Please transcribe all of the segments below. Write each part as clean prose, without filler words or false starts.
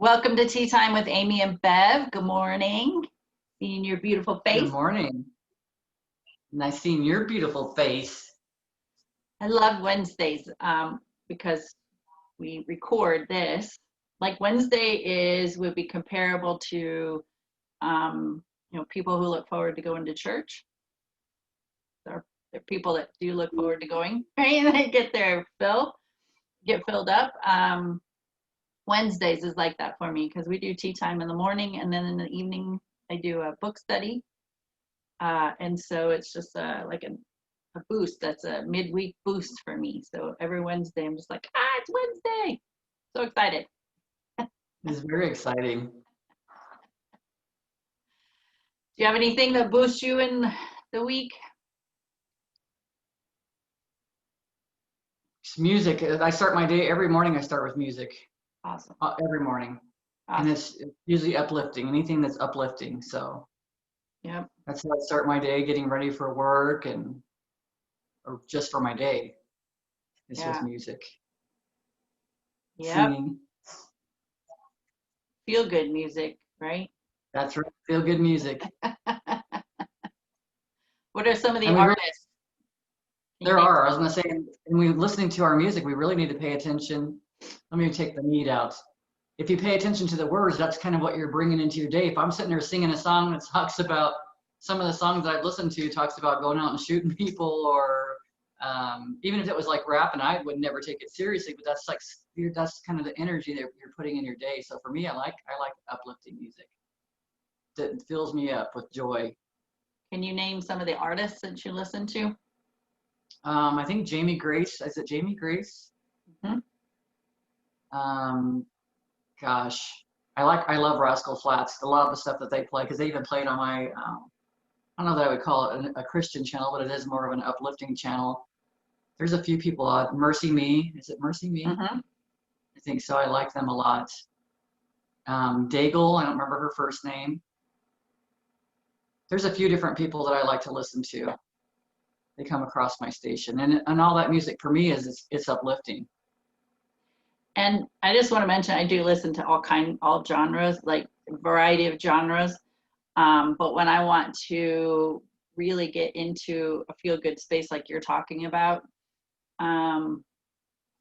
Welcome to Tea Time with Amie and Bev. Good morning. Seeing your beautiful face. Good morning. Nice seeing your beautiful face. I love Wednesdays because we record this. Like Wednesday would be comparable to people who look forward to going to church. There are people that do look forward to going, right? And they get filled up. Wednesdays is like that for me because we do tea time in the morning, and then in the evening I do a book study, and so it's just like a boost. That's a midweek boost for me. So every Wednesday I'm just like, it's Wednesday, so excited. It's very exciting. Do you have anything that boosts you in the week? It's music. I start my day every morning. I start with music. Awesome. Every morning. Awesome. And it's usually uplifting, anything that's uplifting. So yep. That's how I start my day, getting ready for work or just for my day. It's with music. Yep. Singing. Feel good music, right? That's right. Feel good music. What are some of the artists? There are. I was going to say, when we're listening to our music, we really need to pay attention. Let me take the need out. If you pay attention to the words, that's kind of what you're bringing into your day. If I'm sitting there singing a song that talks about, some of the songs that I've listened to talks about going out and shooting people, or even if it was like rap, and I would never take it seriously, but that's kind of the energy that you're putting in your day. So for me, I like uplifting music that fills me up with joy. Can you name some of the artists that you listen to? I think Jamie Grace. Is it Jamie Grace? Mm-hmm. Gosh, I love Rascal Flatts. A lot of the stuff that they play, because they even played on my, I don't know that I would call it a Christian channel, but it is more of an uplifting channel. There's a few people on Mercy Me. Is it Mercy Me? Mm-hmm. I think so. I like them a lot. Daigle, I don't remember her first name. There's a few different people that I like to listen to. They come across my station, and all that music for me it's uplifting. And I just want to mention, I do listen to all genres, like a variety of genres. But when I want to really get into a feel-good space like you're talking about, I'm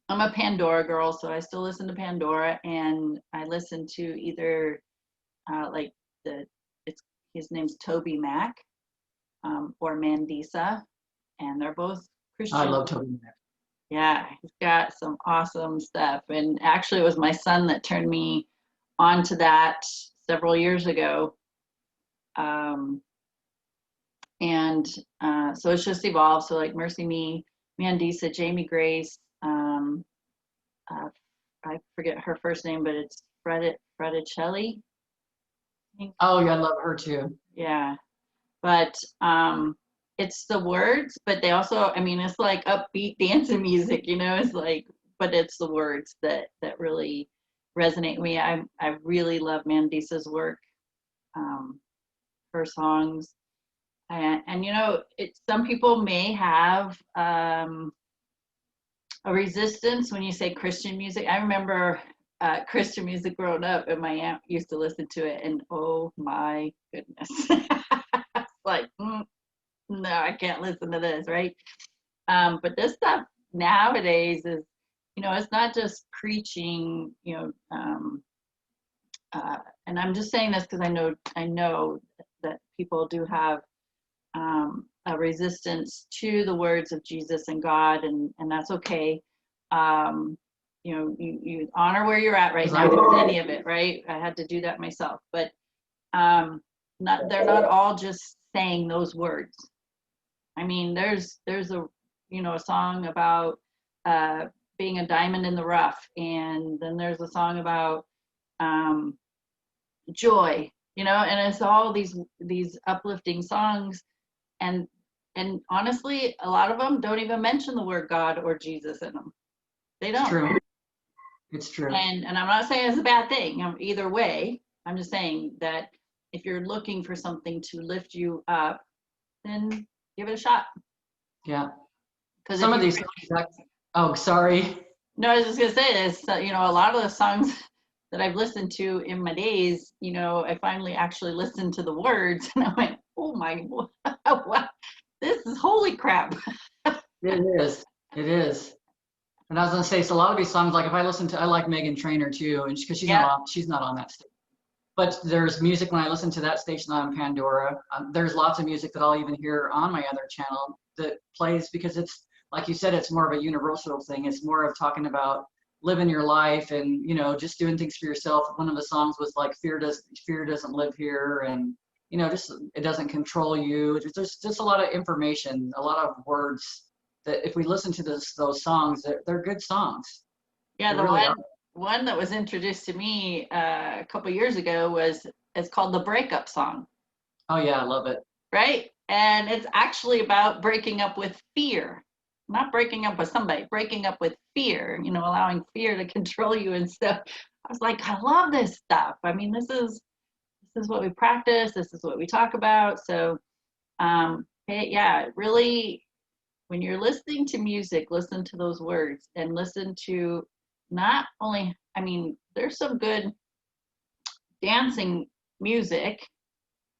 a Pandora girl, so I still listen to Pandora, and I listen to either his name's Toby Mac, or Mandisa, and they're both Christian. I love Toby Mac. Yeah, he's got some awesome stuff. And actually, it was my son that turned me on to that several years ago. So it's just evolved. So like Mercy Me, Mandisa, Jamie Grace, I forget her first name, but it's Fredicelli. Oh yeah, I love her too. Yeah, but it's the words, but they also, it's like upbeat dancing music, it's like, but it's the words that really resonate with me. I really love Mandisa's work, her songs, and some people may have a resistance when you say Christian music. I remember Christian music growing up, and my aunt used to listen to it, and oh my goodness. Like, no, I can't listen to this, right? But this stuff nowadays is, it's not just preaching, and I'm just saying this because I know that people do have a resistance to the words of Jesus and God, and that's okay. You honor where you're at right now with any of it, right? I had to do that myself, but they're not all just saying those words. There's a song about being a diamond in the rough, and then there's a song about joy, and it's all these uplifting songs, and honestly, a lot of them don't even mention the word God or Jesus in them. They don't. It's true. It's true. And I'm not saying it's a bad thing. Either way, I'm just saying that if you're looking for something to lift you up, then give it a shot. Yeah. Because some of these. Oh, sorry. No, I was just gonna say this. A lot of the songs that I've listened to in my days, you know, I finally actually listened to the words and I went, oh my, wow, this is holy crap. It is. It is. And I was gonna say, so a lot of these songs, like if I listen to, I like Megan Trainor too, and because Yeah. she's not on that station. But there's music when I listen to that station on Pandora. There's lots of music that I'll even hear on my other channel that plays because it's like you said, it's more of a universal thing. It's more of talking about living your life and you know just doing things for yourself. One of the songs was like fear doesn't live here, and you know just it doesn't control you. There's just a lot of information, a lot of words that if we listen to those songs, they're good songs. Yeah, They the really are. one that was introduced to me a couple years ago was, it's called the breakup song, Oh yeah, I love it. right? And it's actually about breaking up with fear, not breaking up with somebody, breaking up with fear, you know, allowing fear to control you and stuff. I was like, I love this stuff. I mean, this is what we practice, this is what we talk about. So yeah, really, when you're listening to music, listen to those words and listen to, not only, I mean, there's some good dancing music,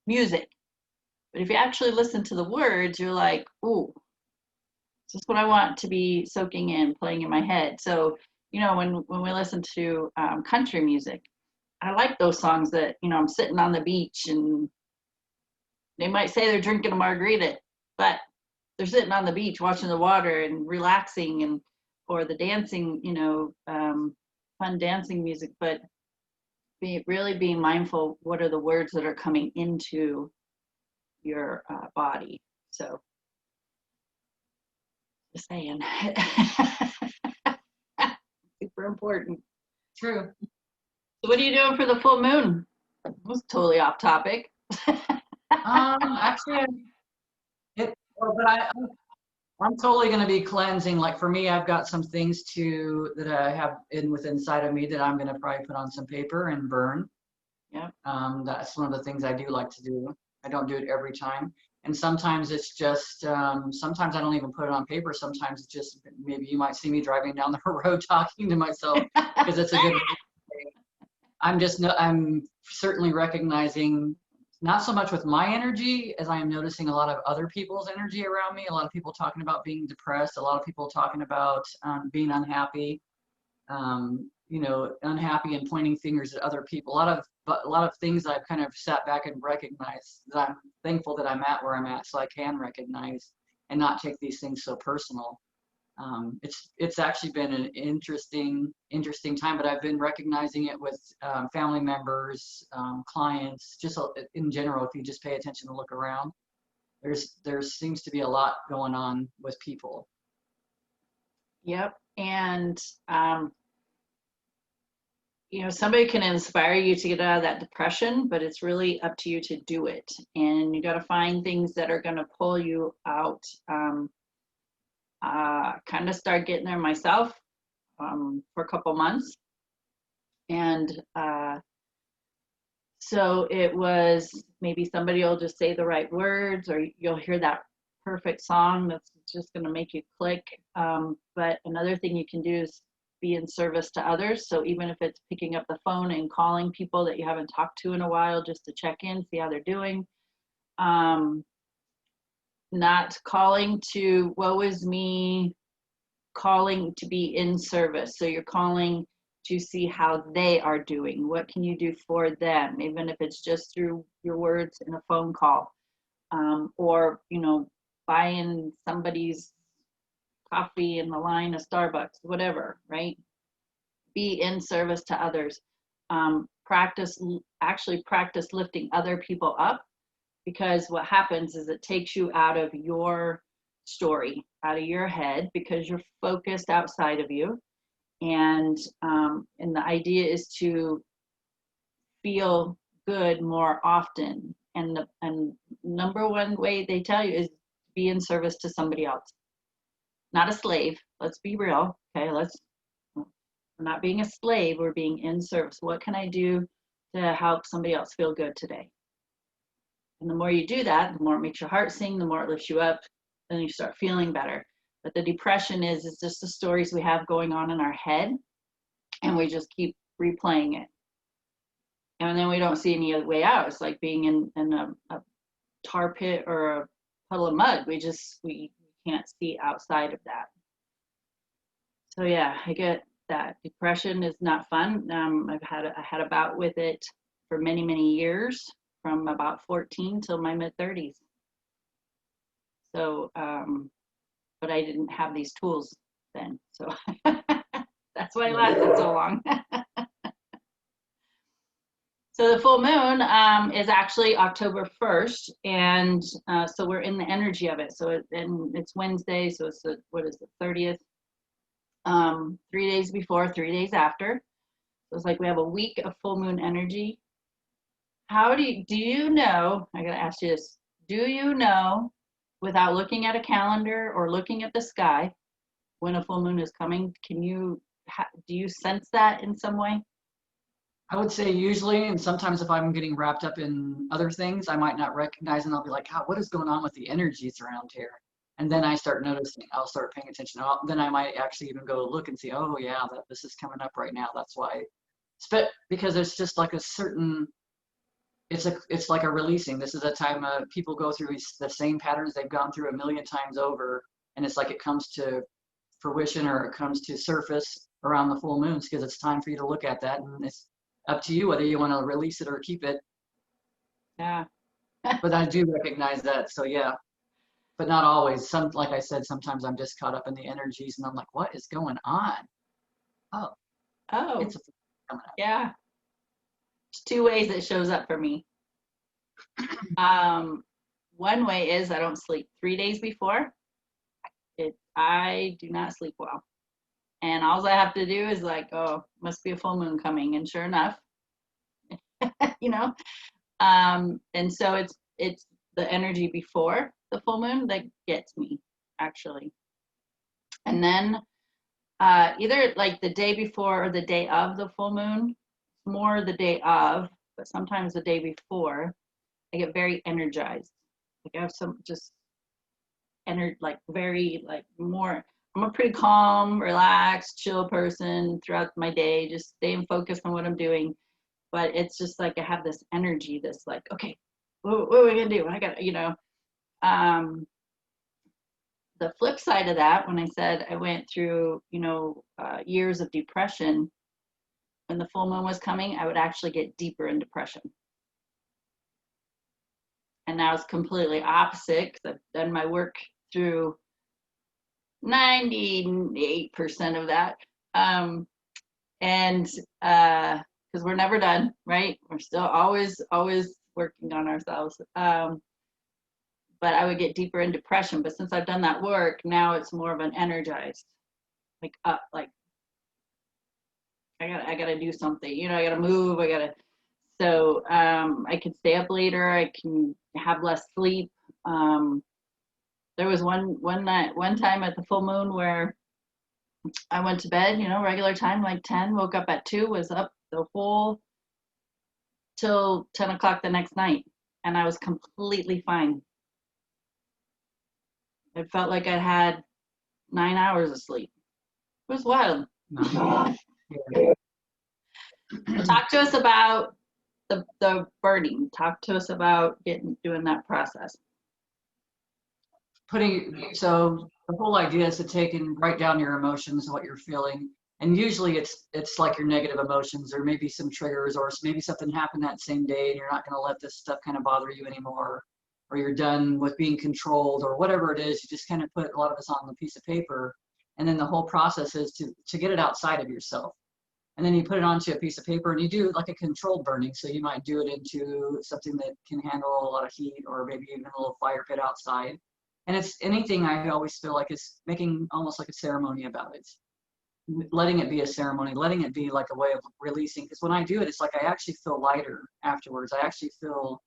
but if you actually listen to the words, you're like, ooh, this is what I want to be soaking in, playing in my head. So, you know, when we listen to country music, I like those songs that, you know, I'm sitting on the beach and they might say they're drinking a margarita, but they're sitting on the beach watching the water and relaxing, and or the dancing, you know, fun dancing music. But really being mindful, what are the words that are coming into your body. So just saying. Super important. True. So what are you doing for the full moon? That was totally off topic. Actually, but I'm totally going to be cleansing. Like for me, I've got some things that I have inside of me that I'm going to probably put on some paper and burn. Yeah. That's one of the things I do like to do. I don't do it every time. And sometimes it's just, sometimes I don't even put it on paper. Sometimes it's just, maybe you might see me driving down the road talking to myself because it's a good I'm certainly recognizing not so much with my energy as I am noticing a lot of other people's energy around me. A lot of people talking about being depressed, a lot of people talking about being unhappy, you know, unhappy and pointing fingers at other people. A lot of things I've kind of sat back and recognized that I'm thankful that I'm at where I'm at so I can recognize and not take these things so personal. It's actually been an interesting time, but I've been recognizing it with family members, clients, just in general. If you just pay attention and look around, there seems to be a lot going on with people. Yep. And you know, somebody can inspire you to get out of that depression, but it's really up to you to do it. And you got to find things that are going to pull you out. Kind of start getting there myself for a couple months. And so it was, maybe somebody will just say the right words, or you'll hear that perfect song that's just going to make you click. But another thing you can do is be in service to others. So even if it's picking up the phone and calling people that you haven't talked to in a while just to check in, see how they're doing. Not calling to woe is me, calling to be in service. So you're calling to see how they are doing. What can you do for them, even if it's just through your words in a phone call, or you know, buying somebody's coffee in the line of Starbucks, whatever, right? Be in service to others. Practice lifting other people up, because what happens is it takes you out of your story, out of your head, because you're focused outside of you. And the idea is to feel good more often. And the number one way they tell you is be in service to somebody else, not a slave. Let's be real. Okay, we're not being a slave, we're being in service. What can I do to help somebody else feel good today? And the more you do that, the more it makes your heart sing, the more it lifts you up, then you start feeling better. But the depression is just the stories we have going on in our head, and we just keep replaying it. And then we don't see any other way out. It's like being in a tar pit or a puddle of mud. We can't see outside of that. So yeah, I get that. Depression is not fun. I had a bout with it for many, many years, from about 14 till my mid-30s. So, but I didn't have these tools then. So that's why it lasted so long. So the full moon is actually October 1st, and so we're in the energy of it. So and it's Wednesday, so it's what is the 30th? 3 days before, 3 days after. So it's like we have a week of full moon energy. How do you know? I gotta ask you this. Do you know, without looking at a calendar or looking at the sky, when a full moon is coming? Do you sense that in some way? I would say usually, and sometimes if I'm getting wrapped up in other things, I might not recognize, and I'll be like, what is going on with the energies around here? And then I start noticing, I'll start paying attention. Then I might actually even go look and see, oh yeah, this is coming up right now. That's why. Because it's just like a certain, it's like a releasing. This is a time people go through the same patterns they've gone through a million times over. And it's like it comes to fruition, or it comes to surface around the full moons, because it's time for you to look at that. And it's up to you whether you want to release it or keep it. Yeah. But I do recognize that. So yeah, but not always. Like I said, sometimes I'm just caught up in the energies and I'm like, what is going on? Oh, it's coming up. Yeah. There's two ways it shows up for me. One way is I don't sleep 3 days before. I do not sleep well. And all I have to do is like, oh, must be a full moon coming. And sure enough, and so it's the energy before the full moon that gets me, actually. And then either like the day before or the day of the full moon, more the day of, but sometimes the day before, I get very energized. Like I have some just like very like more. I'm a pretty calm, relaxed, chill person throughout my day, just staying focused on what I'm doing. But it's just like I have this energy, this like, okay, what are we gonna do? I got, the flip side of that, when I said I went through, years of depression, when the full moon was coming, I would actually get deeper in depression. And now it's completely opposite, because I've done my work through 98% of that. And because we're never done, right? We're still always working on ourselves. But I would get deeper in depression. But since I've done that work, now it's more of an energized, like like I gotta do something. I gotta move. So I can stay up later. I can have less sleep. There was one time at the full moon where I went to bed, regular time, like 10, woke up at 2, was up the whole till 10 o'clock the next night. And I was completely fine. It felt like I had 9 hours of sleep. It was wild. Talk to us about the burning. Talk to us about doing that process. So the whole idea is to write down your emotions, what you're feeling. And usually it's like your negative emotions, or maybe some triggers, or maybe something happened that same day and you're not going to let this stuff kind of bother you anymore, or you're done with being controlled, or whatever it is. You just kind of put a lot of this on a piece of paper, and then the whole process is to get it outside of yourself. And then you put it onto a piece of paper, and you do like a controlled burning. So you might do it into something that can handle a lot of heat, or maybe even a little fire pit outside. And it's anything, I always feel like, is making almost like a ceremony about it. Letting it be a ceremony, letting it be like a way of releasing. Because when I do it, it's like I actually feel lighter afterwards. I actually feel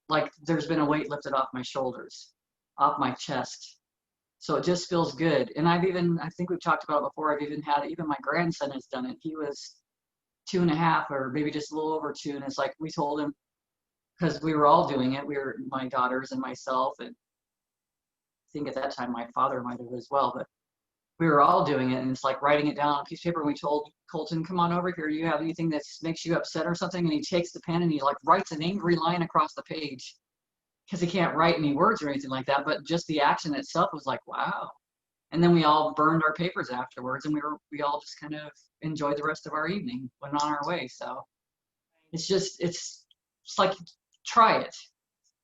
like there's been a weight lifted off my shoulders, off my chest. So it just feels good. And I think we've talked about it before, even my grandson has done it. He was 2.5, or maybe just a little over 2. And it's like, we told him, because we were all doing it. We were, my daughters and myself, and I think at that time my father might have as well. But we were all doing it, and it's like writing it down on a piece of paper. And we told Colton, come on over here. You have anything that makes you upset or something? And he takes the pen and he like writes an angry line across the page because he can't write any words or anything like that. But just the action itself was like, wow. And then we all burned our papers afterwards, and we all just kind of enjoyed the rest of our evening, went on our way. So it's like, try it,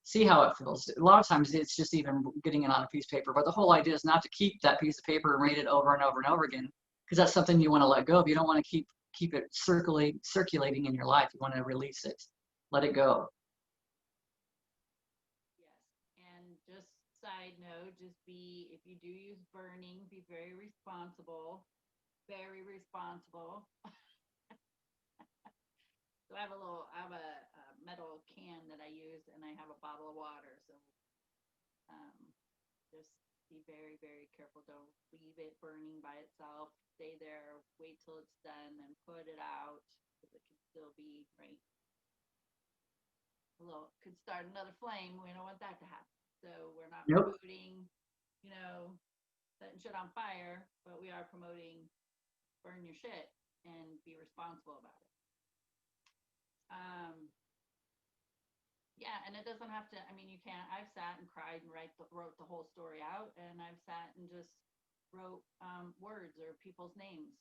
see how it feels. A lot of times it's just even getting it on a piece of paper, but the whole idea is not to keep that piece of paper and read it over and over and over again, because that's something you want to let go of. You don't want to keep it circulating in your life. You want to release it, let it go. Yes. And just side note, just be, if you do use burning, be very responsible. Very responsible. So I have a metal can that I use, and I have a bottle of water. So just be very, very careful. Don't leave it burning by itself. Stay there, wait till it's done, and put it out, because it can still be, right? Could start another flame. We don't want that to happen. So we're not promoting, setting shit on fire, but we are promoting burn your shit and be responsible about it. Yeah, and it doesn't have to, you can't, I've sat and cried and wrote the whole story out, and I've sat and just wrote words or people's names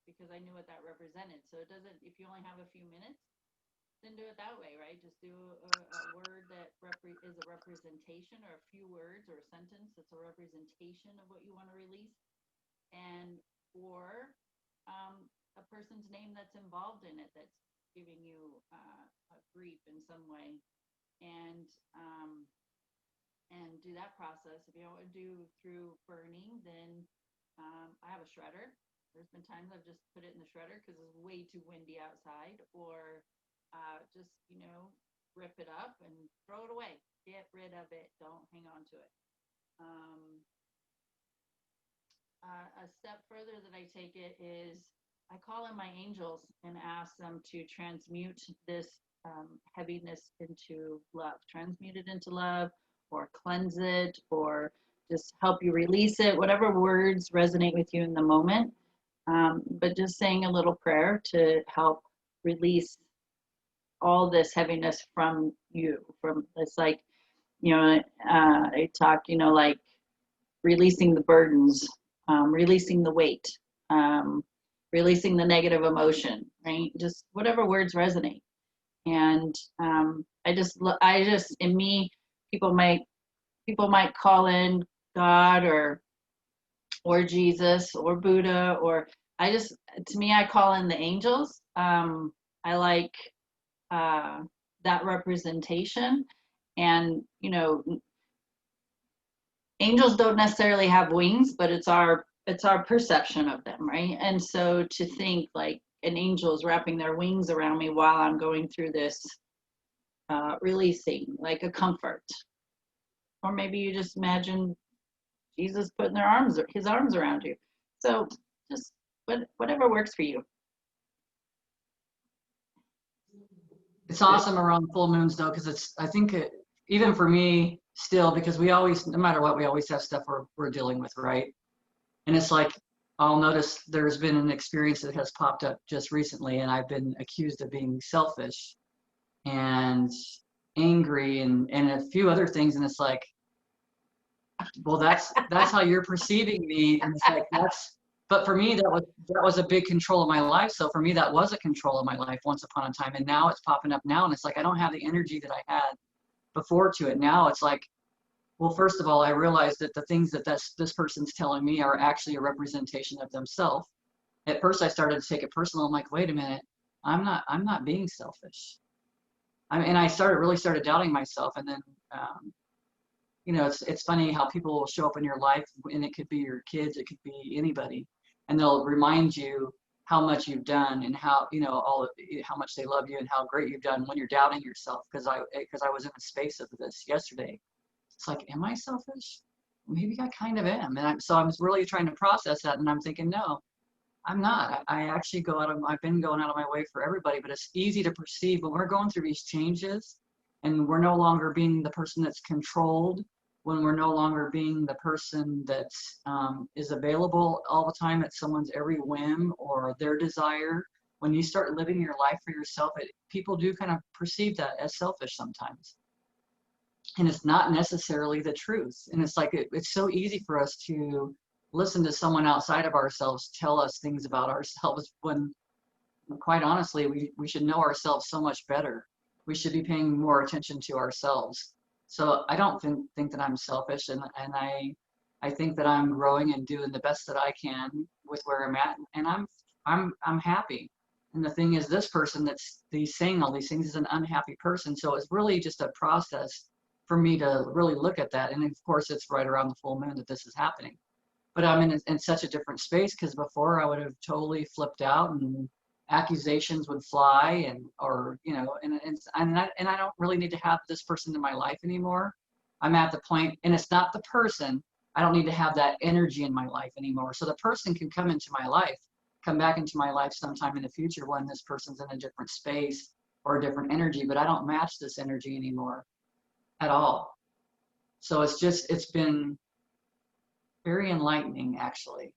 because I knew what that represented. So it doesn't, if you only have a few minutes, then do it that way, right? Just do a word that is a representation, or a few words or a sentence that's a representation of what you want to release, or a person's name that's involved in it, that's giving you a grief in some way, and do that process. If you don't want to do through burning, then I have a shredder. There's been times I've just put it in the shredder because it's way too windy outside, or just rip it up and throw it away. Get rid of it. Don't hang on to it. A step further that I take it is I call in my angels and ask them to transmute this heaviness into love, transmute it into love, or cleanse it, or just help you release it, whatever words resonate with you in the moment. But just saying a little prayer to help release all this heaviness from you. It's like, I talk, like releasing the burdens, releasing the weight, releasing the negative emotion, right? Just whatever words resonate. And I just in me, people might call in God or Jesus or Buddha, or to me, I call in the angels. I like that representation. And angels don't necessarily have wings, but it's our perception of them, right? And so to think like an angel is wrapping their wings around me while I'm going through this releasing, like a comfort. Or maybe you just imagine Jesus putting his arms around you. So just whatever works for you. It's awesome around full moons though, because I think even for me still, because we always, no matter what, we always have stuff we're dealing with, right? And it's like, I'll notice there's been an experience that has popped up just recently, and I've been accused of being selfish and angry and a few other things. And it's like, well, that's how you're perceiving me. And it's like, but for me, that was a big control of my life. So for me, that was a control of my life once upon a time. And now it's popping up now. And it's like, I don't have the energy that I had before to it. Now it's like, well, first of all, I realized that the things that this person's telling me are actually a representation of themselves. At first I started to take it personal. I'm like, wait a minute, I'm not being selfish. And I really started doubting myself. And then, it's funny how people will show up in your life, and it could be your kids, it could be anybody, and they'll remind you how much you've done and how how much they love you and how great you've done when you're doubting yourself. Because I was in a space of this yesterday. It's like, am I selfish? Maybe I kind of am. And so I'm really trying to process that, and I'm thinking, no, I'm not. I actually I've been going out of my way for everybody, but it's easy to perceive when we're going through these changes and we're no longer being the person that's controlled when we're no longer being the person that is available all the time at someone's every whim or their desire. When you start living your life for yourself, people do kind of perceive that as selfish sometimes. And it's not necessarily the truth. And it's like, it's so easy for us to listen to someone outside of ourselves tell us things about ourselves when, quite honestly, we should know ourselves so much better. We should be paying more attention to ourselves. So I don't think that I'm selfish, and I think that I'm growing and doing the best that I can with where I'm at, and I'm happy. And the thing is, this person that's saying all these things is an unhappy person. So it's really just a process for me to really look at that. And of course, it's right around the full moon that this is happening. But I'm in such a different space, because before I would have totally flipped out and accusations would fly, and I don't really need to have this person in my life anymore. I'm at the point, and it's not the person. I don't need to have that energy in my life anymore. So the person can come back into my life sometime in the future when this person's in a different space or a different energy, but I don't match this energy anymore at all. So it's been very enlightening, actually.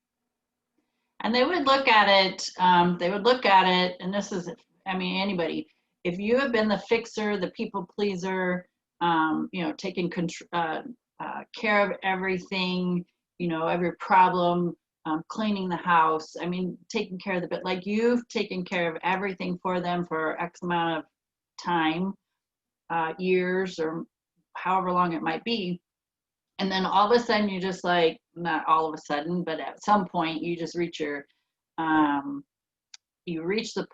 And they would look at it, and this is, I mean, anybody, if you have been the fixer, the people pleaser, taking care of everything, every problem, cleaning the house, I mean, taking care of the bit, like you've taken care of everything for them for X amount of time, years, or however long it might be. And then all of a sudden you just like, not all of a sudden, but at some point you just reach the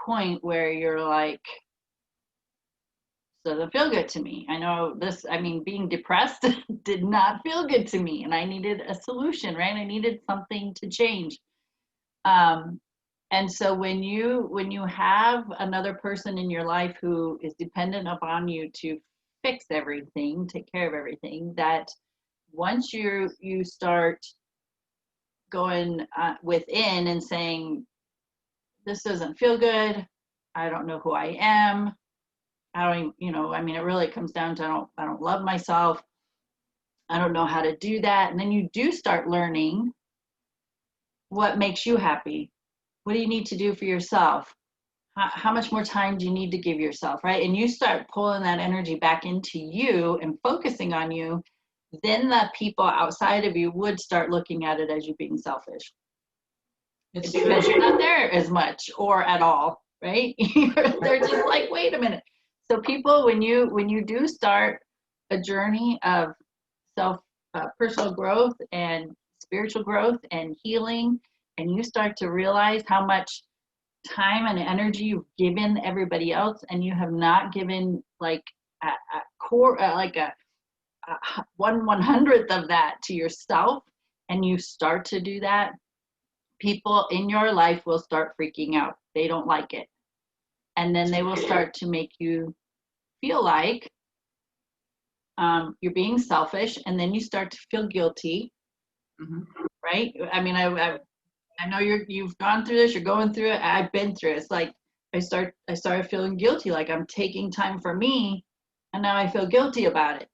point where you're like, doesn't feel good to me. I know this, I mean, being depressed did not feel good to me, and I needed a solution, right? I needed something to change. And so when you have another person in your life who is dependent upon you to fix everything, take care of everything, that once you start going within and saying, this doesn't feel good, I don't know who I am, I don't even, I mean, it really comes down to I don't love myself, I don't know how to do that. And then you do start learning what makes you happy. What do you need to do for yourself? How much more time do you need to give yourself, right? And you start pulling that energy back into you and focusing on you, then the people outside of you would start looking at it as you being selfish. It's because you're not there as much or at all, right? They're just like, wait a minute. So people, when you do start a journey of personal growth and spiritual growth and healing, and you start to realize how much time and energy you've given everybody else, and you have not given like a core, like a 1/100th of that to yourself, and you start to do that, people in your life will start freaking out. They don't like it. And then they will start to make you feel like you're being selfish, and then you start to feel guilty, right? I mean, I know you've gone through this, you're going through it, I've been through it. It's like I started feeling guilty, like I'm taking time for me, and now I feel guilty about it.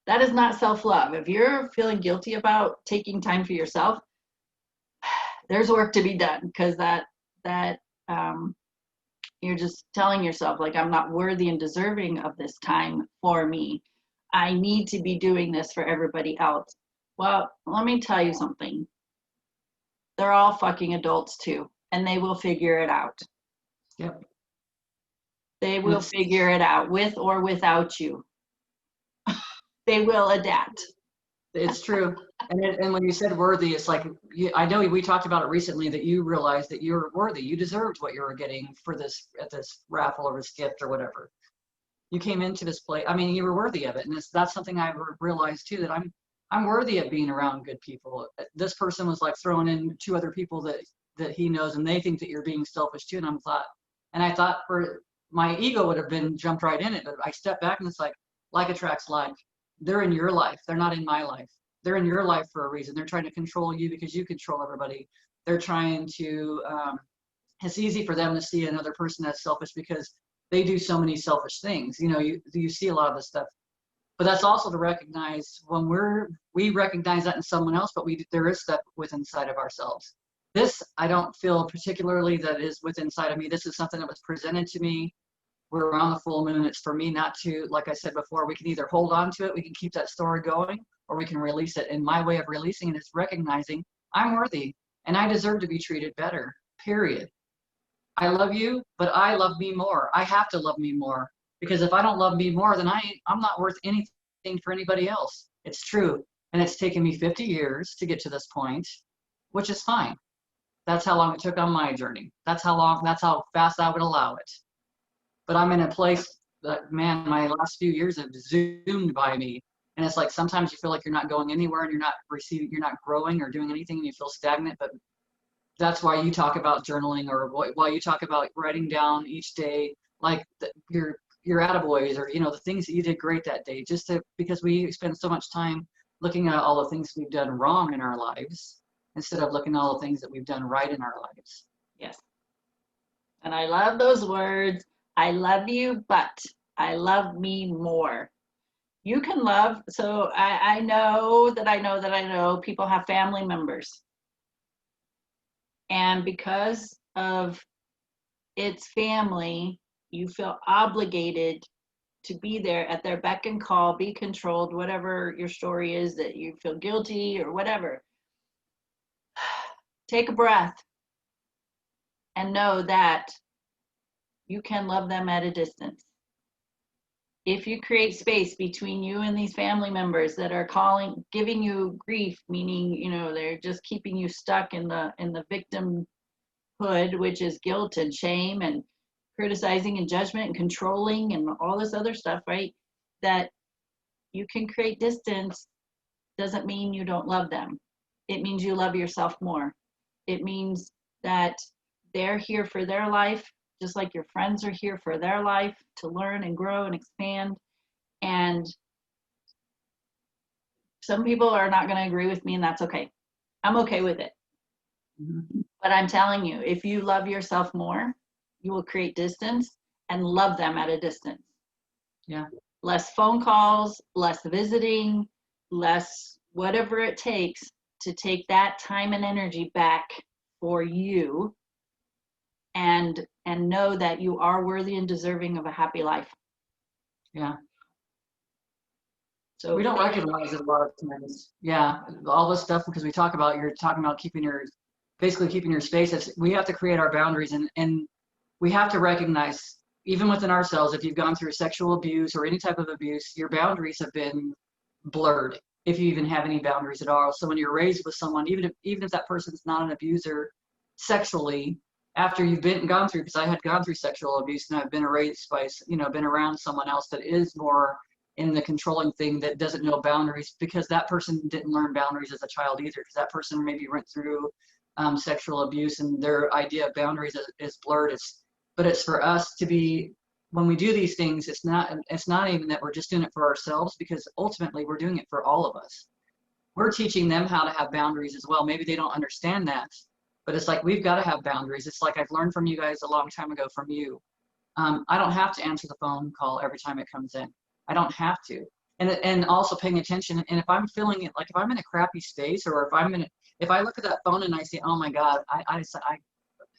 That is not self-love. If you're feeling guilty about taking time for yourself, there's work to be done, because that you're just telling yourself, like, I'm not worthy and deserving of this time for me. I need to be doing this for everybody else. Well, let me tell you something. They're all fucking adults too, and they will figure it out. Yep. They will figure it out with or without you. They will adapt. It's true. And when you said worthy, it's like, I know we talked about it recently, that you realized that you're worthy. You deserved what you were getting for this, at this raffle or this gift or whatever. You came into this place. I mean, you were worthy of it. And that's something I realized too, that I'm worthy of being around good people. This person was like throwing in 2 other people that he knows, and they think that you're being selfish too. And I thought for my ego would have been jumped right in it. But I stepped back, and it's like attracts like. They're in your life. They're not in my life. They're in your life for a reason. They're trying to control you because you control everybody. They're trying to, it's easy for them to see another person as selfish because they do so many selfish things. You know, you see a lot of the stuff But that's also to recognize when we recognize that in someone else, but there is stuff within inside of ourselves. This, I don't feel particularly that is within inside of me. This is something that was presented to me. We're around the full moon. It's for me not to, like I said before, we can either hold on to it, we can keep that story going, or we can release it. And my way of releasing it is recognizing I'm worthy and I deserve to be treated better, period. I love you, but I love me more. I have to love me more, because if I don't love me more, then I'm not worth anything for anybody else. It's true. And it's taken me 50 years to get to this point, which is fine. That's how long it took on my journey. That's how fast I would allow it. But I'm in a place that, man, my last few years have zoomed by me. And it's like sometimes you feel like you're not going anywhere and you're not growing or doing anything and you feel stagnant. But that's why you talk about journaling, or why you talk about writing down each day, like your attaboys, or, the things that you did great that day, because we spend so much time looking at all the things we've done wrong in our lives instead of looking at all the things that we've done right in our lives. Yes. And I love those words. I love you, but I love me more. You can love. So I know people have family members. And because of its family, you feel obligated to be there at their beck and call, be controlled, whatever your story is, that you feel guilty or whatever. Take a breath and know that you can love them at a distance. If you create space between you and these family members that are giving you grief, meaning, they're just keeping you stuck in the victimhood, which is guilt and shame and criticizing and judgment and controlling and all this other stuff, right? That you can create distance doesn't mean you don't love them. It means you love yourself more. It means that they're here for their life, just like your friends are here for their life, to learn and grow and expand. And some people are not going to agree with me, and that's okay. I'm okay with it. Mm-hmm. But I'm telling you, if you love yourself more, you will create distance and love them at a distance. Yeah. Less phone calls, less visiting, less whatever it takes to take that time and energy back for you, and know that you are worthy and deserving of a happy life. Yeah. So we don't recognize it a lot of times. Yeah. All this stuff, because you're talking about basically keeping your space. We have to create our boundaries, and we have to recognize, even within ourselves, if you've gone through sexual abuse or any type of abuse, your boundaries have been blurred, if you even have any boundaries at all. So when you're raised with someone, even if that person's not an abuser sexually, after you've gone through, because I had gone through sexual abuse and I've been raised by, been around someone else that is more in the controlling thing, that doesn't know boundaries, because that person didn't learn boundaries as a child either, because that person maybe went through sexual abuse and their idea of boundaries is blurred. But it's for us to be, when we do these things, it's not even that we're just doing it for ourselves, because ultimately we're doing it for all of us. We're teaching them how to have boundaries as well. Maybe they don't understand that, but it's like, we've got to have boundaries. It's like I've learned from you guys a long time ago, from you. I don't have to answer the phone call every time it comes in. I don't have to. And also paying attention. And if I'm feeling it, like if I'm in a crappy space, or if I look at that phone and I say, oh my God,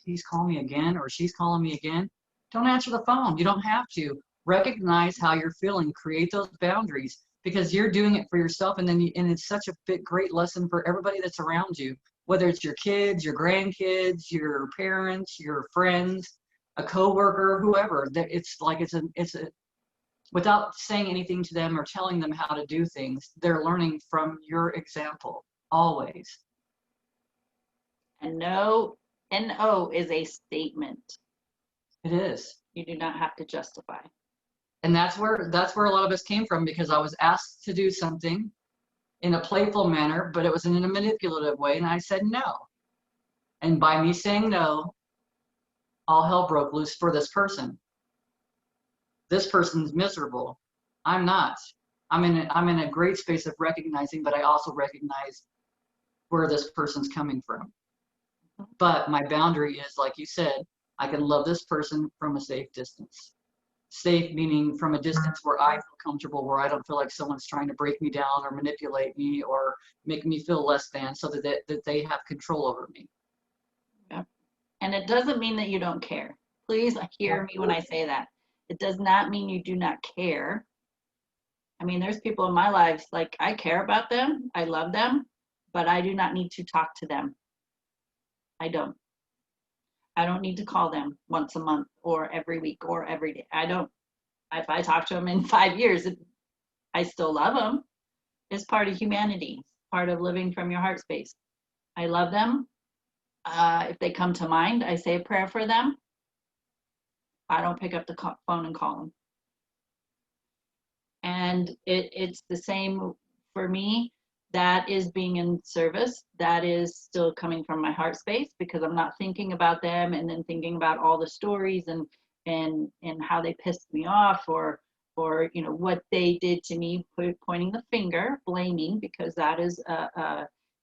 he's calling me again, or she's calling me again, don't answer the phone. You don't have to. Recognize how you're feeling. Create those boundaries, because you're doing it for yourself. And it's such a great lesson for everybody that's around you, whether it's your kids, your grandkids, your parents, your friends, a coworker, whoever. It's like it's a without saying anything to them or telling them how to do things, they're learning from your example always. And no is a statement. It is. You do not have to justify. And that's where a lot of us came from, because I was asked to do something in a playful manner, but it was in a manipulative way, and I said no. And by me saying no, all hell broke loose for this person. This person's miserable. I'm not. I'm in a great space of recognizing, but I also recognize where this person's coming from. But my boundary is, like you said, I can love this person from a safe distance. safe, meaning from a distance where I feel comfortable, where I don't feel like someone's trying to break me down or manipulate me or make me feel less than, so that they have control over me. Yeah. And it doesn't mean that you don't care. Please hear me when I say that. It does not mean you do not care. I mean, there's people in my life, like, I care about them, I love them, but I do not need to talk to them. I don't. I don't need to call them once a month or every week or every day. I don't. If I talk to them in 5 years, I still love them. It's part of humanity, part of living from your heart space. I love them. If they come to mind, I say a prayer for them. I don't pick up the phone and call them. And it's the same for me. That is being in service. That is still coming from my heart space, because I'm not thinking about them and then thinking about all the stories and how they pissed me off, or what they did to me, pointing the finger, blaming, because that is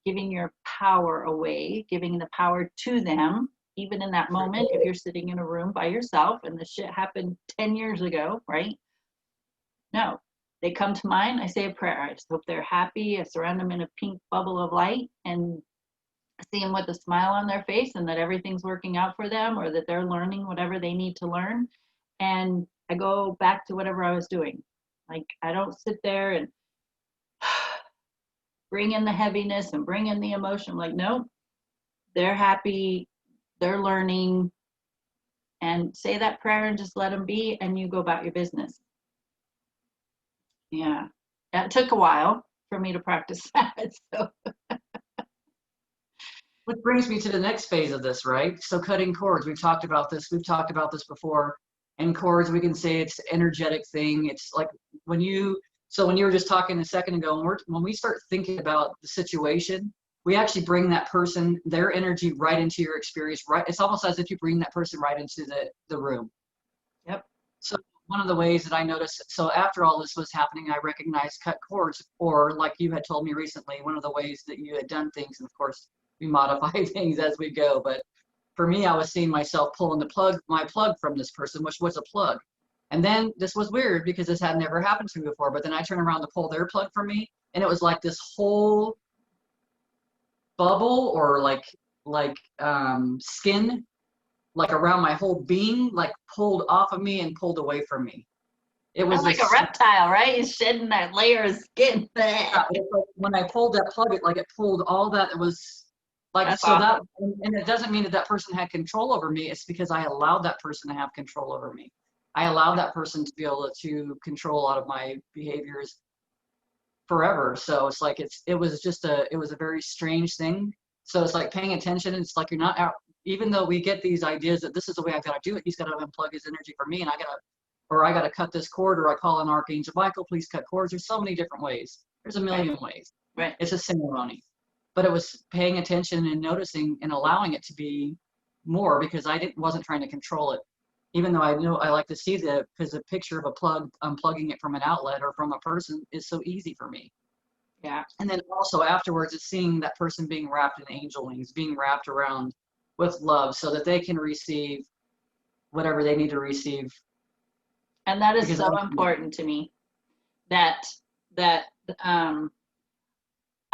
giving your power away, giving the power to them. Even in that moment, if you're sitting in a room by yourself and the shit happened 10 years ago, right? No, they come to mind, I say a prayer. I just hope they're happy. I surround them in a pink bubble of light and see them with a smile on their face, and that everything's working out for them, or that they're learning whatever they need to learn. And I go back to whatever I was doing. Like, I don't sit there and bring in the heaviness and bring in the emotion. Like, no, they're happy, they're learning, and say that prayer and just let them be, and you go about your business. Yeah, that took a while for me to practice that. So. Which brings me to the next phase of this, right? So cutting cords, we've talked about this before. And cords, we can say it's an energetic thing. It's like when you were just talking a second ago, when we start thinking about the situation, we actually bring that person, their energy, right into your experience, right? It's almost as if you bring that person right into the room. Yep. So one of the ways that I noticed, so after all this was happening, I recognized cut cords, or like you had told me recently, one of the ways that you had done things, and of course we modify things as we go, but for me, I was seeing myself pulling my plug from this person, which was a plug. And then this was weird because this had never happened to me before, but then I turned around to pull their plug from me, and it was like this whole bubble, or like skin, like around my whole being, like pulled off of me and pulled away from me. It was like a reptile, right? He's shedding that layer of skin. Yeah, it's like when I pulled that plug, it pulled all that. It was like, That's so awesome. and it doesn't mean that person had control over me. It's because I allowed that person to have control over me. I allowed that person to be able to control a lot of my behaviors forever. So it's like, it was a very strange thing. So it's like paying attention. It's like, you're not out, even though we get these ideas that this is the way I've got to do it. He's got to unplug his energy for me, and I got to cut this cord, or I call on Archangel Michael, please cut cords. There's so many different ways. There's a million ways. Right. It's a ceremony. But it was paying attention and noticing and allowing it to be more, because I wasn't trying to control it. Even though I know I like to see because the picture of a plug, unplugging it from an outlet or from a person is so easy for me. Yeah. And then also afterwards, it's seeing that person being wrapped in angel wings, being wrapped around with love, so that they can receive whatever they need to receive. And that is so important to me, that when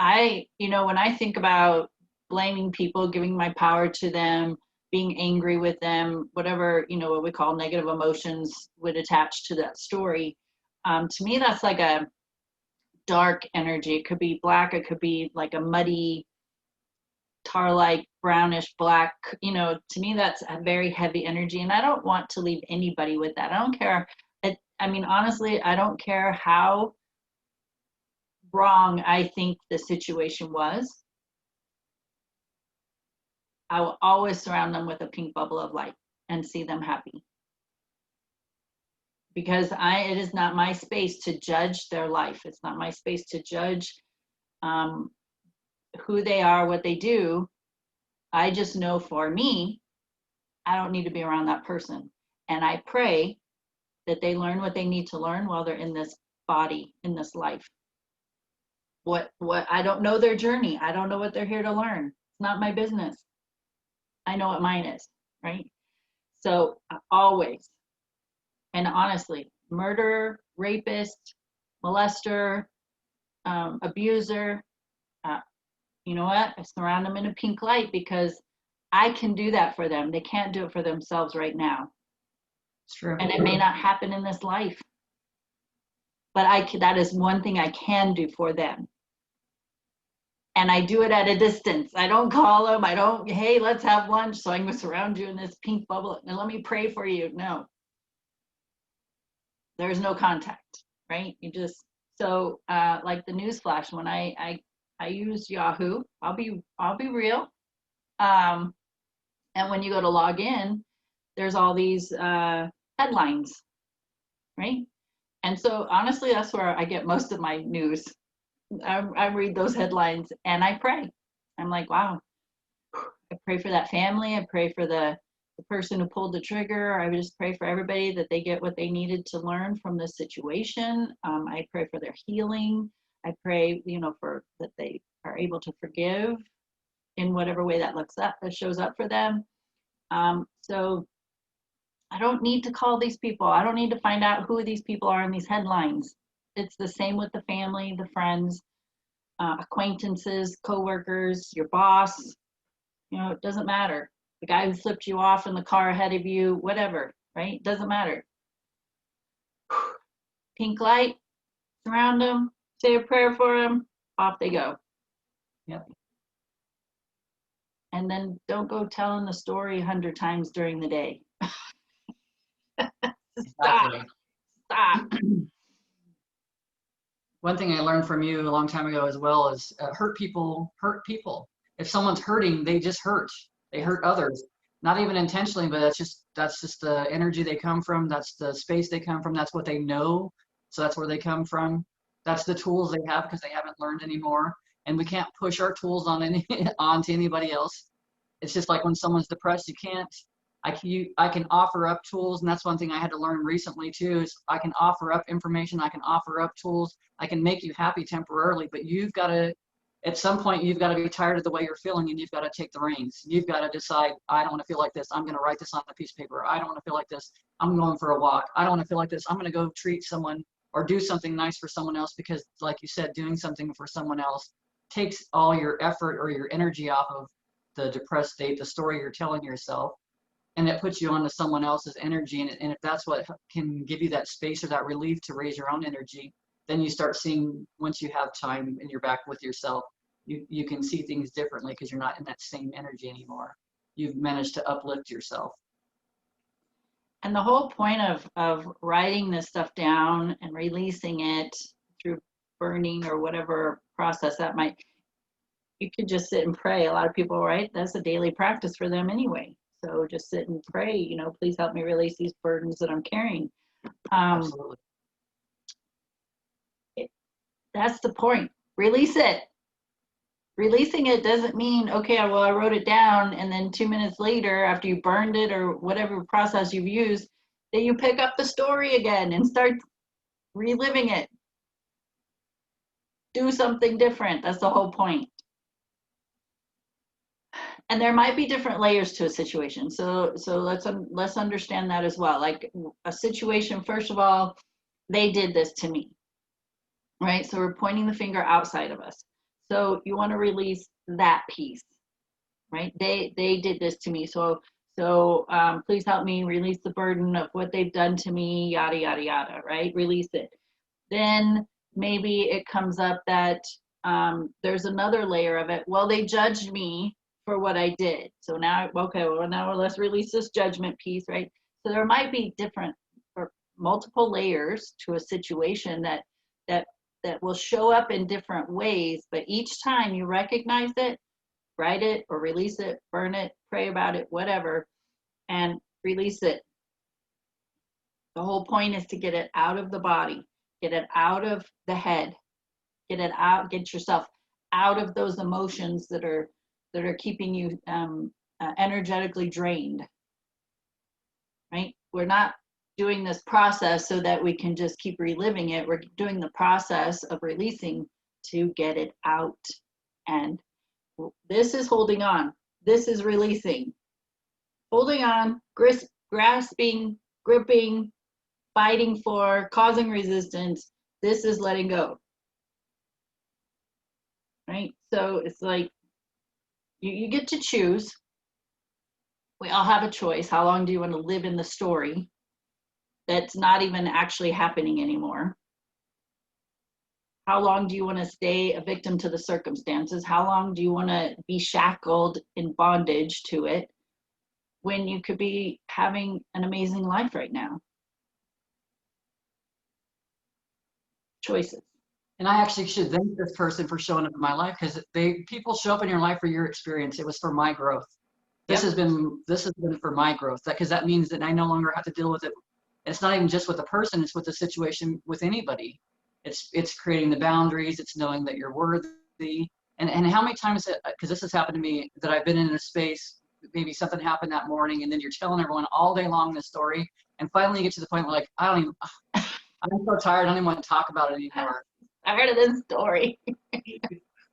I think about blaming people, giving my power to them, being angry with them, whatever, what we call negative emotions would attach to that story. To me, that's like a dark energy. It could be black. It could be like a muddy, tar-like, brownish black. To me, that's a very heavy energy. And I don't want to leave anybody with that. I don't care. Honestly, I don't care how wrong I think the situation was. I will always surround them with a pink bubble of light and see them happy. Because it is not my space to judge their life. It's not my space to judge who they are, what they do. I just know for me, I don't need to be around that person. And I pray that they learn what they need to learn while they're in this body, in this life. What I don't know their journey. I don't know what they're here to learn. It's not my business. I know what mine is, right? So always, And honestly, murderer, rapist, molester, abuser, uh, you know what? I surround them in a pink light because I can do that for them. They can't do it for themselves right now. It's true. And it may not happen in this life, but that is one thing I can do for them. And I do it at a distance. I don't call them. I don't, hey, let's have lunch so I can surround you in this pink bubble and let me pray for you. No, there's no contact, right? You just, so like the news flash, when I use Yahoo, I'll be real. And when you go to log in, there's all these headlines, right? And so honestly, that's where I get most of my news. I read those headlines and I pray. I'm like, wow. I pray for that family. I pray for the person who pulled the trigger. I just pray for everybody that they get what they needed to learn from this situation. I pray for their healing. I pray, for that they are able to forgive in whatever way that shows up for them. So I don't need to call these people. I don't need to find out who these people are in these headlines. It's the same with the family, the friends, acquaintances, coworkers, your boss. It doesn't matter. The guy who flipped you off in the car ahead of you, whatever, right? It doesn't matter. Pink light, surround them, say a prayer for them, off they go. Yep. And then don't go telling the story 100 times during the day. Stop. One thing I learned from you a long time ago as well is hurt people hurt people. If someone's hurting, they just hurt. They hurt others. Not even intentionally, but that's just the energy they come from. That's the space they come from. That's what they know. So that's where they come from. That's the tools they have because they haven't learned anymore. And we can't push our tools onto anybody else. It's just like when someone's depressed, I can offer up tools, and that's one thing I had to learn recently too, is I can offer up information, I can offer up tools, I can make you happy temporarily, but at some point, you've got to be tired of the way you're feeling, and you've got to take the reins. You've got to decide, I don't want to feel like this, I'm going to write this on a piece of paper. I don't want to feel like this, I'm going for a walk. I don't want to feel like this, I'm going to go treat someone or do something nice for someone else, because like you said, doing something for someone else takes all your effort or your energy off of the depressed state, the story you're telling yourself. And it puts you onto someone else's energy. And if that's what can give you that space or that relief to raise your own energy, then you start seeing, once you have time and you're back with yourself, you can see things differently because you're not in that same energy anymore. You've managed to uplift yourself. And the whole point of writing this stuff down and releasing it through burning or whatever process you could just sit and pray. A lot of people, right? That's a daily practice for them anyway. So just sit and pray, please help me release these burdens that I'm carrying. Absolutely. That's the point. Release it. Releasing it doesn't mean, okay, well, I wrote it down, and then 2 minutes later, after you burned it or whatever process you've used, that you pick up the story again and start reliving it. Do something different. That's the whole point. And there might be different layers to a situation. So let's understand that as well. Like a situation, first of all, they did this to me, right? So we're pointing the finger outside of us. So you want to release that piece, right? They did this to me. So please help me release the burden of what they've done to me, yada, yada, yada, right? Release it. Then maybe it comes up that there's another layer of it. Well, they judged me for what I did. So now, okay, well, now let's release this judgment piece, right? So there might be different or multiple layers to a situation that will show up in different ways, but each time you recognize it, write it or release it, burn it, pray about it, whatever, and release it. The whole point is to get it out of the body, get it out of the head, get it out, get yourself out of those emotions that are keeping you energetically drained, right? We're not doing this process so that we can just keep reliving it. We're doing the process of releasing to get it out. And this is holding on. This is releasing. Holding on, grasping, gripping, fighting for, causing resistance. This is letting go. Right? So it's like you get to choose. We all have a choice. How long do you want to live in the story that's not even actually happening anymore? How long do you want to stay a victim to the circumstances? How long do you want to be shackled in bondage to it when you could be having an amazing life right now? Choices. And I actually should thank this person for showing up in my life, because people show up in your life for your experience. It was for my growth. This Yep. has been for my growth. Because that means that I no longer have to deal with it. It's not even just with the person, it's with the situation, with anybody. It's creating the boundaries, it's knowing that you're worthy. And how many times, because this has happened to me, that I've been in a space, maybe something happened that morning, and then you're telling everyone all day long this story, and finally you get to the point where like, I'm so tired, I don't even want to talk about it anymore. I heard of this story.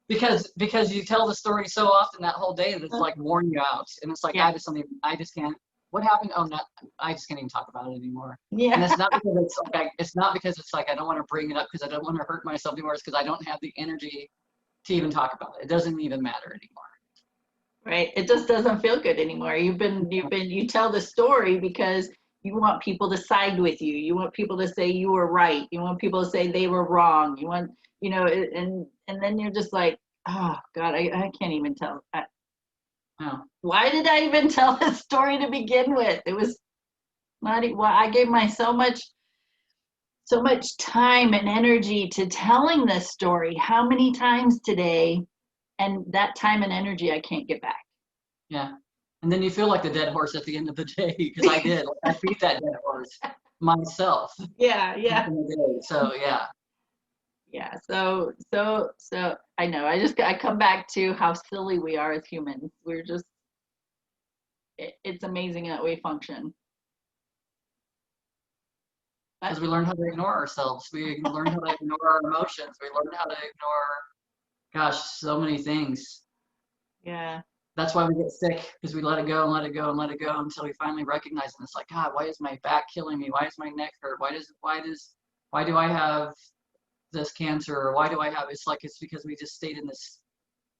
because you tell the story so often that whole day that it's like worn you out, and it's like, Yeah. I just can't. What happened? Oh, no, I just can't even talk about it anymore. Yeah. And it's not because it's like I don't want to bring it up because I don't want to hurt myself anymore. It's because I don't have the energy to even talk about it. It doesn't even matter anymore. Right. It just doesn't feel good anymore. You tell the story because you want people to side with you. You want people to say you were right. You want people to say they were wrong. You want, and then you're just like, oh God, I can't even tell. No. Why did I even tell this story to begin with? It was not, well, I gave so much time and energy to telling this story. How many times today? And that time and energy I can't get back. Yeah. And then you feel like the dead horse at the end of the day, because I did. Like, I beat that dead horse myself. Yeah, yeah. So yeah. Yeah. So I know. I come back to how silly we are as humans. We're just it's amazing that we function. Because we learned how to ignore ourselves. We learned how to ignore our emotions. We learned how to ignore, gosh, so many things. Yeah. That's why we get sick, because we let it go and let it go and let it go until we finally recognize it. It's like, God, why is my back killing me? Why is my neck hurt? Why do I have this cancer? Or why do I have? It's because we just stayed in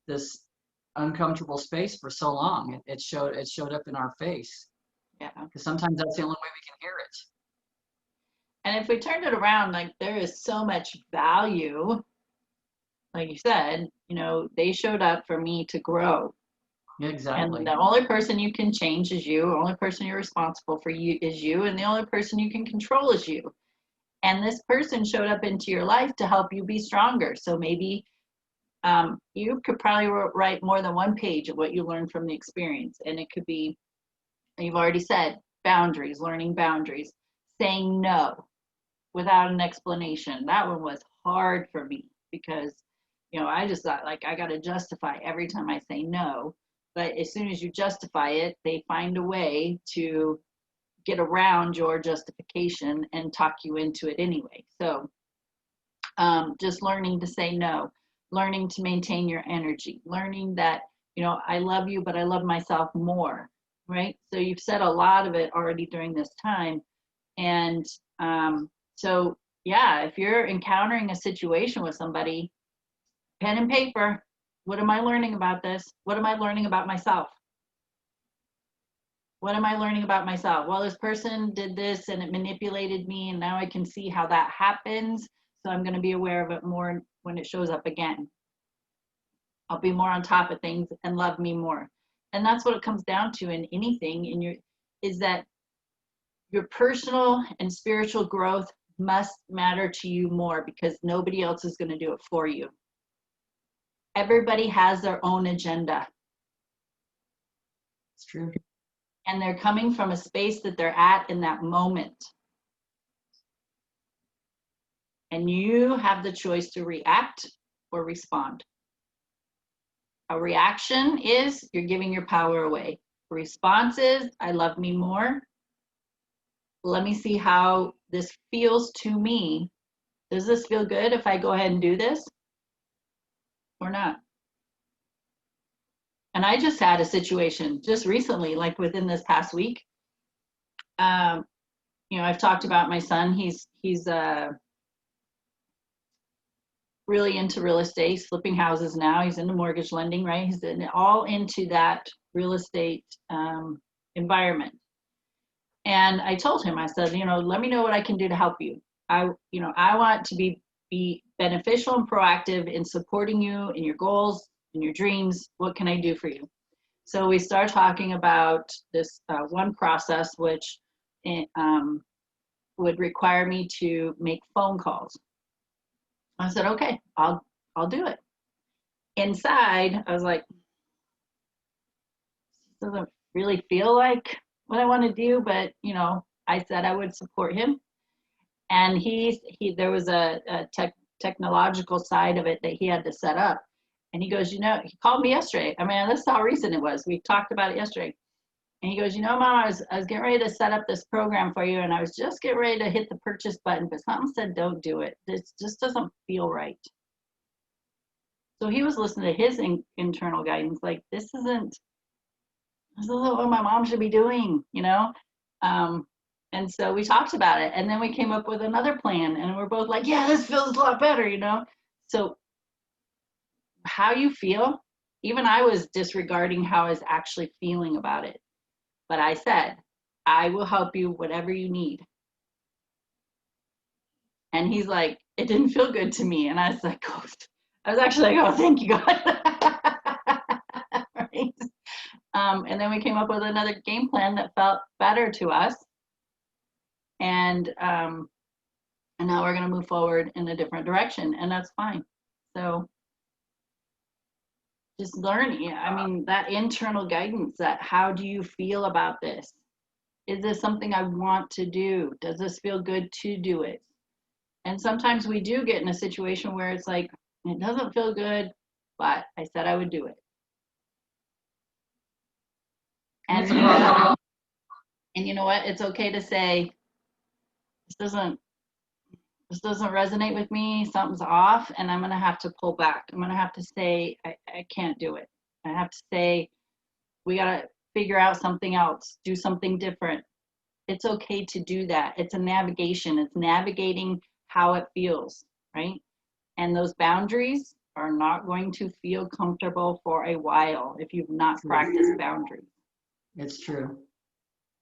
this uncomfortable space for so long. It showed up in our face. Yeah. Because sometimes that's the only way we can hear it. And if we turn it around, like there is so much value, like you said, they showed up for me to grow. Exactly. And the only person you can change is you. The only person you're responsible for you is you. And the only person you can control is you. And this person showed up into your life to help you be stronger. So maybe you could probably write more than one page of what you learned from the experience. And it could be, you've already said, boundaries, learning boundaries, saying no without an explanation. That one was hard for me because, I just thought like I got to justify every time I say no. But as soon as you justify it, they find a way to get around your justification and talk you into it anyway. So just learning to say no, learning to maintain your energy, learning that, I love you, but I love myself more, right? So you've said a lot of it already during this time. And so, yeah, if you're encountering a situation with somebody, pen and paper, what am I learning about this? What am I learning about myself? What am I learning about myself? Well, this person did this and it manipulated me, and now I can see how that happens. So I'm going to be aware of it more when it shows up again. I'll be more on top of things and love me more. And that's what it comes down to in anything is that your personal and spiritual growth must matter to you more because nobody else is going to do it for you. Everybody has their own agenda. It's true. And they're coming from a space that they're at in that moment. And you have the choice to react or respond. A reaction is you're giving your power away. A response is I love me more. Let me see how this feels to me. Does this feel good if I go ahead and do this or not? And I just had a situation just recently, like within this past week. you know, I've talked about my son. He's really into real estate. He's flipping houses now. He's into mortgage lending, right? He's all into that real estate environment. And I told him, I said, you know, let me know what I can do to help you. You know, I want to be beneficial and proactive in supporting you in your goals, in your dreams. What can I do for you? So we start talking about this one process, which would require me to make phone calls. I said, okay, I'll do it. Inside, I was like, doesn't really feel like what I want to do, but you know, I said I would support him. And there was a technological side of it that he had to set up. And he goes, you know, he called me yesterday. I mean, that's how recent it was. We talked about it yesterday. And he goes, you know, Mom, I was getting ready to set up this program for you, and I was just getting ready to hit the purchase button, but something said don't do it. This just doesn't feel right. So he was listening to his internal guidance, like this isn't what my mom should be doing, you know. And so we talked about it, and then we came up with another plan, and we're both like, yeah, this feels a lot better, you know. So how you feel, even I was disregarding how I was actually feeling about it. But I said, I will help you whatever you need. And he's like, it didn't feel good to me. And I was like, oh, I was actually like, oh, thank you, God. Right? And then we came up with another game plan that felt better to us. And now we're going to move forward in a different direction, and that's fine. So just learning, I mean, that internal guidance, that how do you feel about this? Is this something I want to do? Does this feel good to do it? And sometimes we do get in a situation where it's like, it doesn't feel good, but I said I would do it. And you know what? It's okay to say, this doesn't resonate with me, something's off, and I'm gonna have to pull back. I'm gonna have to say, I can't do it. I have to say, we gotta figure out something else, do something different. It's okay to do that. It's a navigation. It's navigating how it feels, right? And those boundaries are not going to feel comfortable for a while if you've not practiced boundaries. It's true.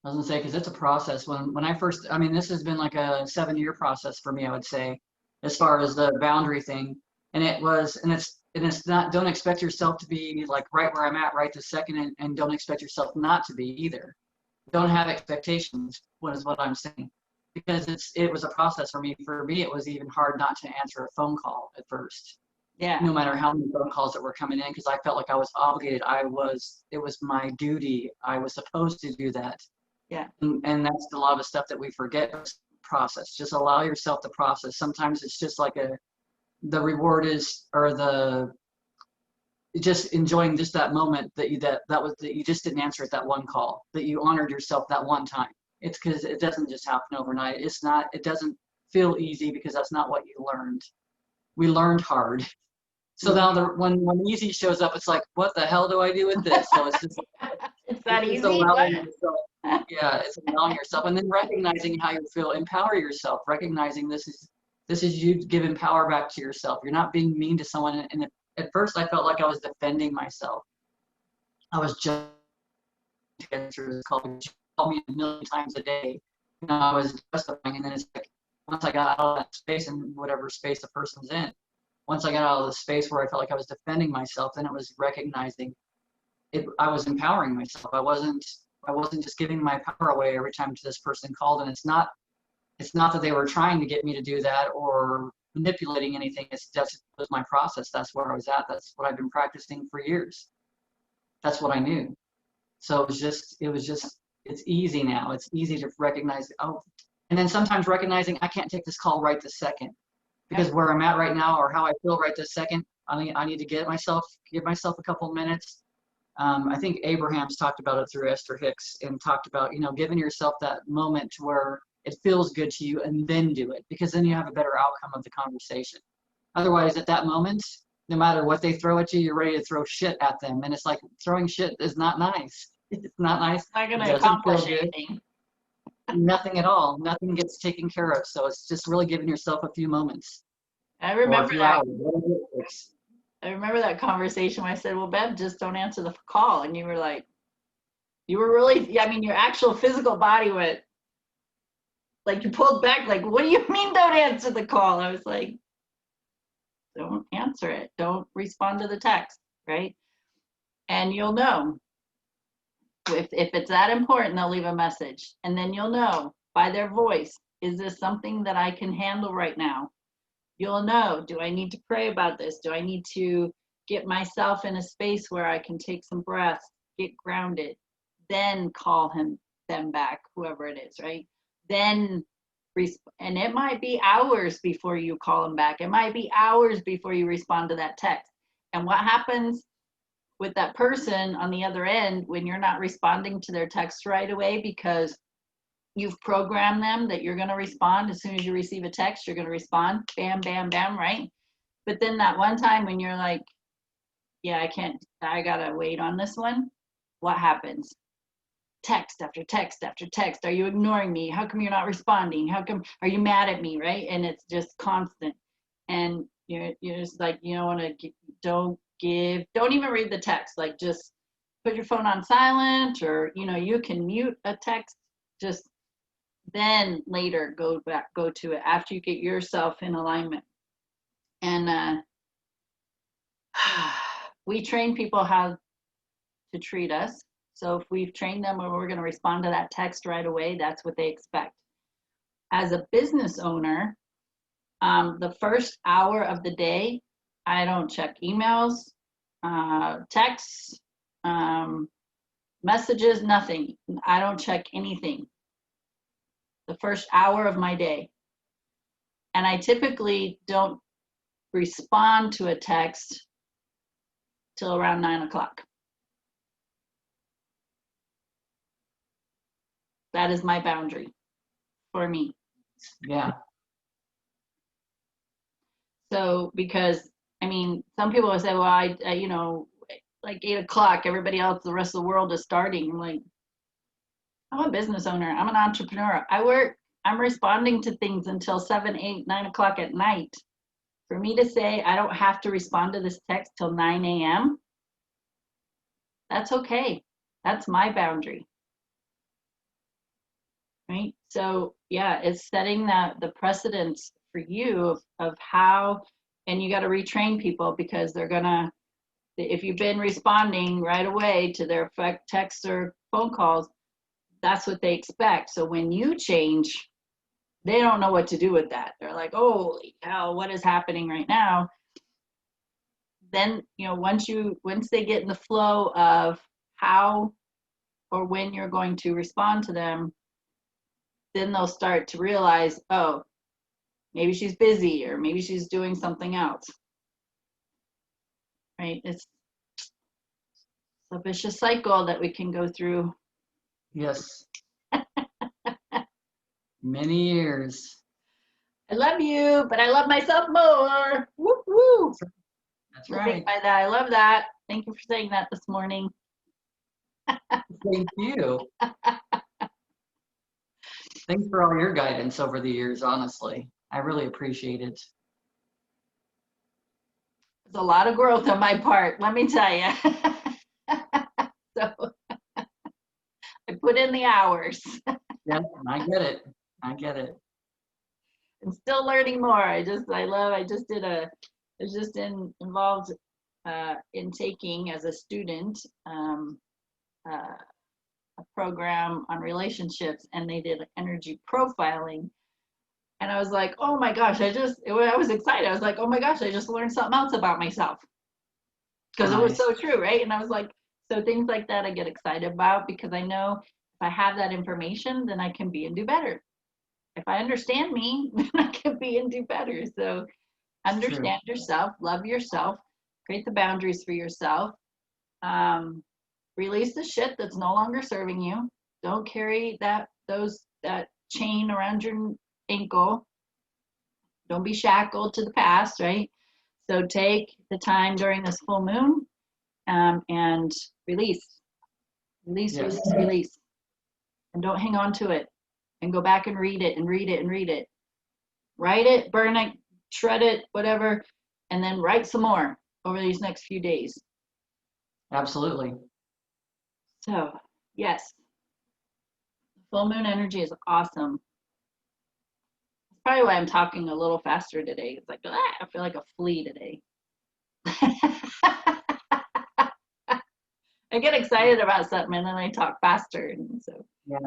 I was gonna say, because it's a process. When I first, I mean, this has been like a 7-year process for me, I would say, as far as the boundary thing. And it's not, don't expect yourself to be like right where I'm at right this second, and don't expect yourself not to be either. Don't have expectations, is what I'm saying. Because it was a process for me. For me, it was even hard not to answer a phone call at first. Yeah. No matter how many phone calls that were coming in, because I felt like I was obligated. It was my duty. I was supposed to do that. Yeah. And that's a lot of the stuff that we forget. Process. Just allow yourself to process. Sometimes it's just like the reward is, or just enjoying just that moment that you just didn't answer at that one call, that you honored yourself that one time. It's because it doesn't just happen overnight. It doesn't feel easy, because that's not what you learned. We learned hard. So now when easy shows up, it's like, what the hell do I do with this? So it's just it's that easy. It's allowing yourself, and then recognizing how you feel. Empower yourself. Recognizing this is you giving power back to yourself. You're not being mean to someone. And at first, I felt like I was defending myself. I was just called me a million times a day. You know, I was justifying, and then it's like, once I got out of that space, and whatever space the person's in, once I got out of the space where I felt like I was defending myself, then it was recognizing I was empowering myself. I wasn't just giving my power away every time this person called. And it's not that they were trying to get me to do that or manipulating anything. That was my process. That's where I was at. That's what I've been practicing for years. That's what I knew. So it's easy now. It's easy to recognize, and then sometimes recognizing I can't take this call right this second, because where I'm at right now, or how I feel right this second, I need to give myself a couple of minutes. I think Abraham's talked about it through Esther Hicks, and talked about, giving yourself that moment to where it feels good to you, and then do it, because then you have a better outcome of the conversation. Otherwise, at that moment, no matter what they throw at you, you're ready to throw shit at them. And it's like, throwing shit is not nice. It's not nice. It's not going to accomplish anything. nothing at all. Nothing gets taken care of. So it's just really giving yourself a few moments I or a remember few that. hours. Whatever it takes. I remember that conversation where I said, well, Bev, just don't answer the call. And you were like, you were really, I mean, your actual physical body went, like you pulled back, like, what do you mean don't answer the call? I was like, don't answer it. Don't respond to the text, right? And you'll know. If it's that important, they'll leave a message. And then you'll know by their voice, is this something that I can handle right now? You'll know, do I need to pray about this? Do I need to get myself in a space where I can take some breaths, get grounded, then call them back, whoever it is, right? Then, and it might be hours before you call them back. It might be hours before you respond to that text. And what happens with that person on the other end when you're not responding to their text right away because you've programmed them that you're going to respond as soon as you receive a text, you're going to respond, bam, bam, bam, right? But then that one time when you're like, yeah, I got to wait on this one, what happens? Text after text after text. Are you ignoring me? How come you're not responding? How come, are you mad at me, right? And it's just constant. And you're just like, you don't want to, don't even read the text. Like just put your phone on silent or, you can mute a text, just then later go to it after you get yourself in alignment. And we train people how to treat us. So if we've trained them or we're going to respond to that text right away, that's what they expect. As a business owner, the first hour of the day, I don't check emails, texts, messages, nothing. I don't check anything. The first hour of my day. And I typically don't respond to a text till around 9 o'clock. That is my boundary for me. Yeah. So, because, I mean, some people will say, well, I like 8 o'clock, everybody else, the rest of the world is starting. I'm like, I'm a business owner. I'm an entrepreneur. I work, I'm responding to things until 7, 8, 9 o'clock at night. For me to say I don't have to respond to this text till 9 a.m., that's okay. That's my boundary. Right? So yeah, it's setting the precedence for you of how, and you got to retrain people because they're gonna, if you've been responding right away to their texts or phone calls, that's what they expect. So when you change, they don't know what to do with that. They're like, holy hell, what is happening right now? Then, once they get in the flow of how or when you're going to respond to them, then they'll start to realize, oh, maybe she's busy or maybe she's doing something else. Right? It's a vicious cycle that we can go through. Yes. Many years. I love you, but I love myself more. Woo woo. That's right. By that, I love that. Thank you for saying that this morning. Thank you. Thanks for all your guidance over the years, honestly. I really appreciate it. It's a lot of growth on my part, let me tell you. So I put in the hours. Yeah, I get it. I get it. I'm still learning more. I was just involved in taking as a student a program on relationships, and they did energy profiling. And I was like, oh my gosh, I was excited. I was like, oh my gosh, I just learned something else about myself. Because It was so true, right? And I was like, so things like that I get excited about because I know if I have that information, then I can be and do better. If I understand me, then I can be and do better. So understand yourself, love yourself, create the boundaries for yourself. Release the shit that's no longer serving you. Don't carry that chain around your ankle. Don't be shackled to the past, right? So take the time during this full moon and release. And don't hang on to it. and go back and read it and read it and read it. Write it, burn it, shred it, whatever, and then write some more over these next few days. Absolutely. So, yes, full moon energy is awesome. That's probably why I'm talking a little faster today. It's like, I feel like a flea today. I get excited about something and then I talk faster. And so Yeah.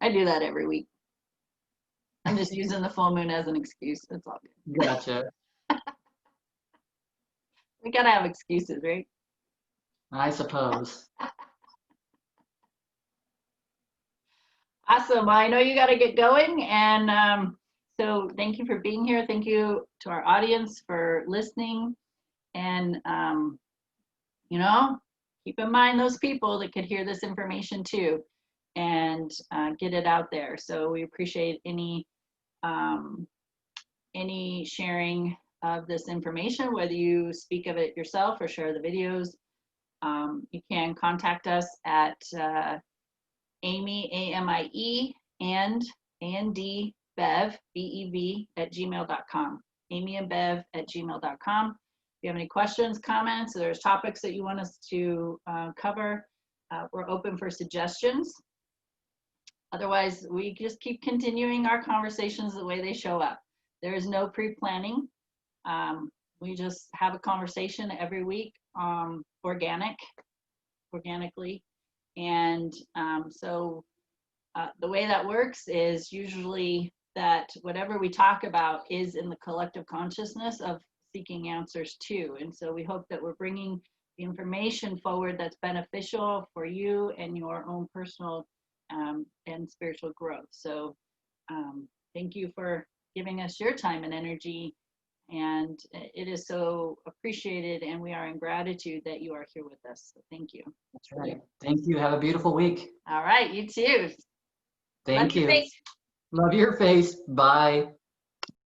I do that every week. I'm just using the full moon as an excuse. That's all good. Gotcha. We gotta have excuses, right? I suppose. Awesome. Well, I know you got to get going. And so thank you for being here. Thank you to our audience for listening. And, you know, keep in mind those people that could hear this information too and get it out there. So we appreciate any sharing of this information, whether you speak of it yourself or share the videos. You can contact us at Amie, A-M-I-E, and A-N-D, Bev, B-E-V, at gmail.com. Amie and Bev at gmail.com. If you have any questions, comments, or there's topics that you want us to cover, we're open for suggestions. Otherwise, we just keep continuing our conversations the way they show up. There is no pre-planning. We just have a conversation every week, organically. And so the way that works is usually that whatever we talk about is in the collective consciousness of seeking answers to. And so we hope that we're bringing the information forward that's beneficial for you and your own personal and spiritual growth. So thank you for giving us your time and energy. And it is so appreciated, and we are in gratitude that you are here with us. So thank you. That's right. Thank you. Have a beautiful week. All right, you too. Thank Love your you. face. Love your face. Bye.